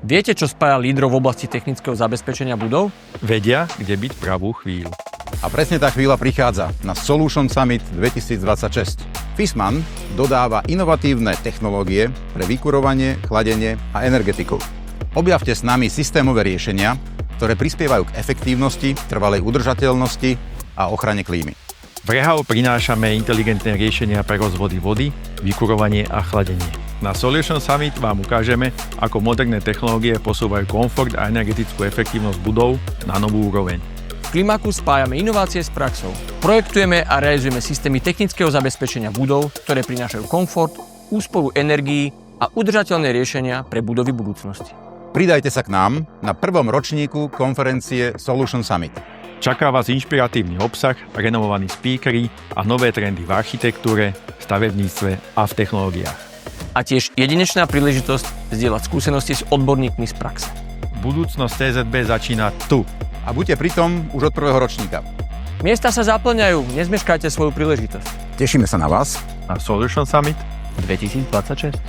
Viete, čo spája lídrov v oblasti technického zabezpečenia budov? Vedia, kde byť pravú chvíľu. A presne tá chvíľa prichádza na Solution Summit 2026. Viessmann dodáva inovatívne technológie pre vykurovanie, chladenie a energetiku. Objavte s nami systémové riešenia, ktoré prispievajú k efektívnosti, trvalej udržateľnosti a ochrane klímy. V Rehau prinášame inteligentné riešenia pre rozvody vody, vykurovanie a chladenie. Na Solution Summit vám ukážeme, ako moderné technológie posúvajú komfort a energetickú efektívnosť budov na novú úroveň. V Klimaku spájame inovácie s praxou. Projektujeme a realizujeme systémy technického zabezpečenia budov, ktoré prinášajú komfort, úsporu energií a udržateľné riešenia pre budovy budúcnosti. Pridajte sa k nám na prvom ročníku konferencie Solution Summit. Čaká vás inšpiratívny obsah, renovovaní speakery a nové trendy v architektúre, stavebníctve a v technológiách. A tiež jedinečná príležitosť zdieľať skúsenosti s odborníkmi z praxe. Budúcnosť TZB začína tu. A buďte pritom už od prvého ročníka. Miesta sa zaplňajú, nezmeškajte svoju príležitosť. Tešíme sa na vás Na Solution Summit 2026.